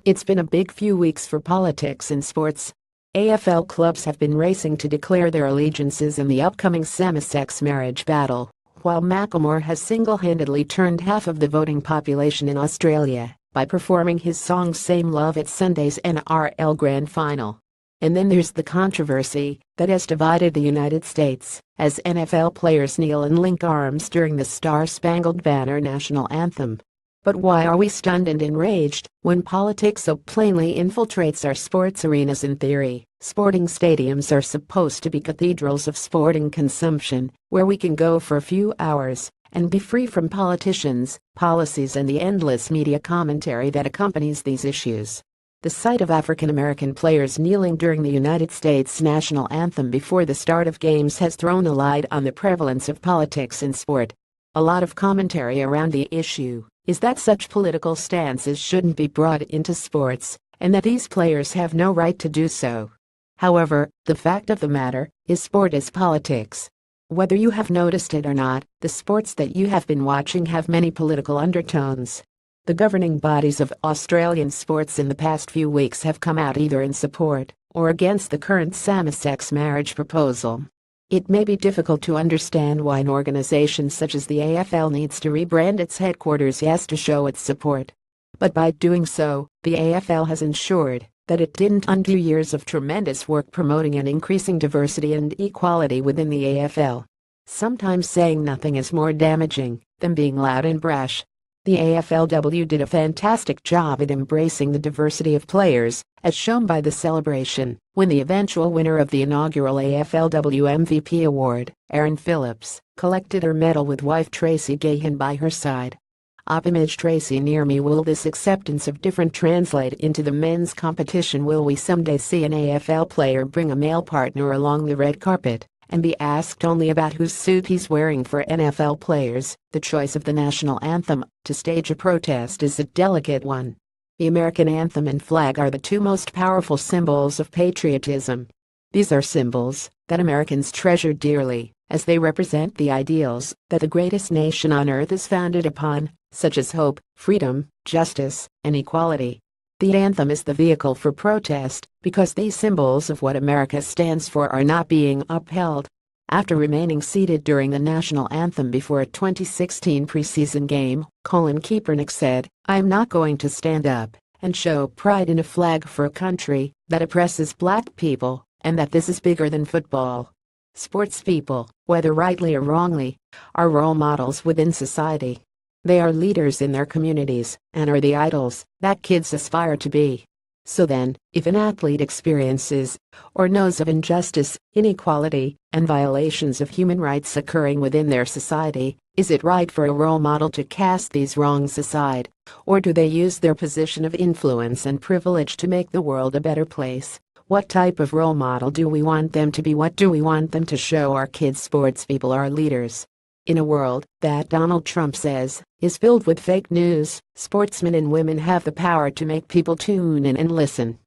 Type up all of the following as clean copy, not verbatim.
It's been a big few weeks for politics in sports. AFL clubs have been racing to declare their allegiances in the upcoming same-sex marriage battle, while Macklemore has single-handedly turned half of the voting population in Australia by performing his song Same Love at Sunday's NRL Grand Final. And then there's the controversy that has divided the United States as NFL players kneel and link arms during the Star-Spangled Banner national anthem. But why are we stunned and enraged when politics so plainly infiltrates our sports arenas? In theory, sporting stadiums are supposed to be cathedrals of sporting consumption, where we can go for a few hours and be free from politicians, policies, and the endless media commentary that accompanies these issues. The sight of African American players kneeling during the United States national anthem before the start of games has thrown a light on the prevalence of politics in sport. A lot of commentary around the issue is that such political stances shouldn't be brought into sports, and that these players have no right to do so. However, the fact of the matter is sport is politics. Whether you have noticed it or not, the sports that you have been watching have many political undertones. The governing bodies of Australian sports in the past few weeks have come out either in support or against the current same-sex marriage proposal. It may be difficult to understand why an organization such as the AFL needs to rebrand its headquarters to show its support. But by doing so, the AFL has ensured that it didn't undo years of tremendous work promoting and increasing diversity and equality within the AFL. Sometimes saying nothing is more damaging than being loud and brash. The AFLW did a fantastic job at embracing the diversity of players, as shown by the celebration, when the eventual winner of the inaugural AFLW MVP award, Erin Phillips, collected her medal with wife Tracy Gahan by her side. Op image Tracy near me. Will this acceptance of different translate into the men's competition? Will we someday see an AFL player bring a male partner along the red carpet and be asked only about whose suit he's wearing? For NFL players, the choice of the national anthem to stage a protest is a delicate one. The American anthem and flag are the two most powerful symbols of patriotism. These are symbols that Americans treasure dearly, as they represent the ideals that the greatest nation on earth is founded upon, such as hope, freedom, justice, and equality. The anthem is the vehicle for protest because these symbols of what America stands for are not being upheld. After remaining seated during the national anthem before a 2016 preseason game, Colin Kaepernick said, "I am not going to stand up and show pride in a flag for a country that oppresses black people, and that this is bigger than football." Sports people, whether rightly or wrongly, are role models within society. They are leaders in their communities and are the idols that kids aspire to be. So then, if an athlete experiences or knows of injustice, inequality, and violations of human rights occurring within their society, is it right for a role model to cast these wrongs aside, or do they use their position of influence and privilege to make the world a better place? What type of role model do we want them to be? What do we want them to show our kids? Sports people are leaders. In a world that Donald Trump says is filled with fake news, sportsmen and women have the power to make people tune in and listen.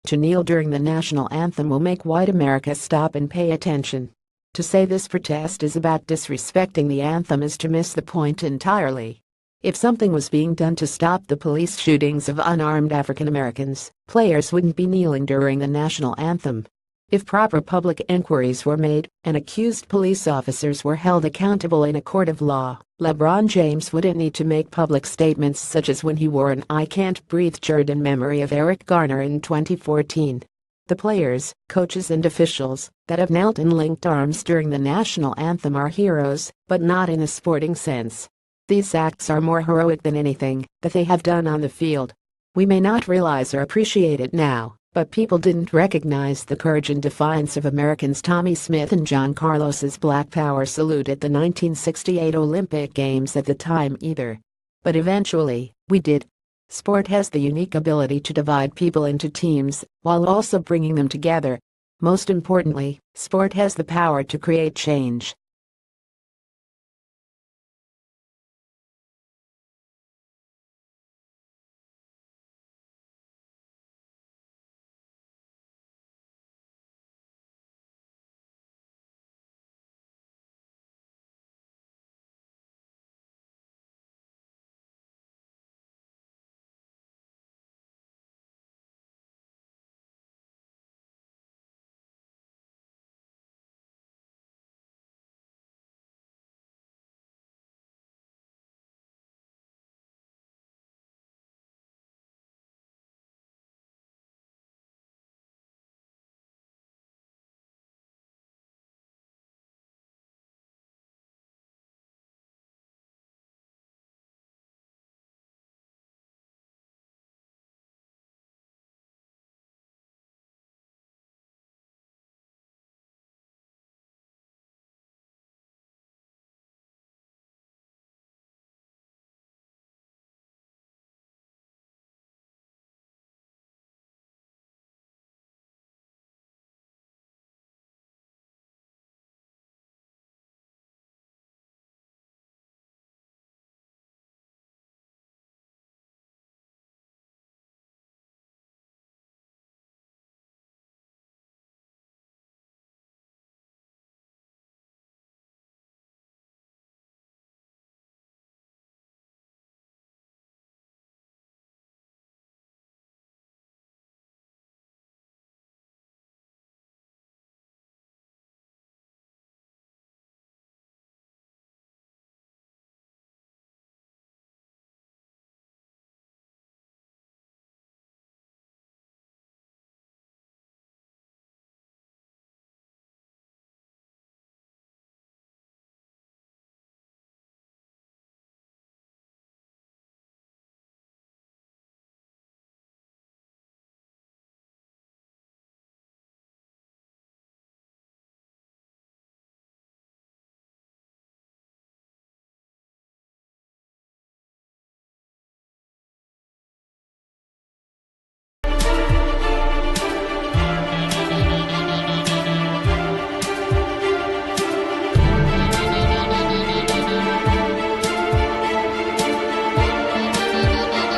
To kneel during the national anthem will make white America stop and pay attention. To say this protest is about disrespecting the anthem is to miss the point entirely. If something was being done to stop the police shootings of unarmed African Americans, players wouldn't be kneeling during the national anthem. If proper public inquiries were made and accused police officers were held accountable in a court of law, LeBron James wouldn't need to make public statements such as when he wore an "I Can't Breathe" shirt in memory of Eric Garner in 2014. The players, coaches, and officials that have knelt and linked arms during the national anthem are heroes, but not in a sporting sense. These acts are more heroic than anything that they have done on the field. We may not realize or appreciate it now, but people didn't recognize the courage and defiance of Americans Tommy Smith and John Carlos's Black Power salute at the 1968 Olympic Games at the time either. But eventually, we did. Sport has the unique ability to divide people into teams while also bringing them together. Most importantly, sport has the power to create change.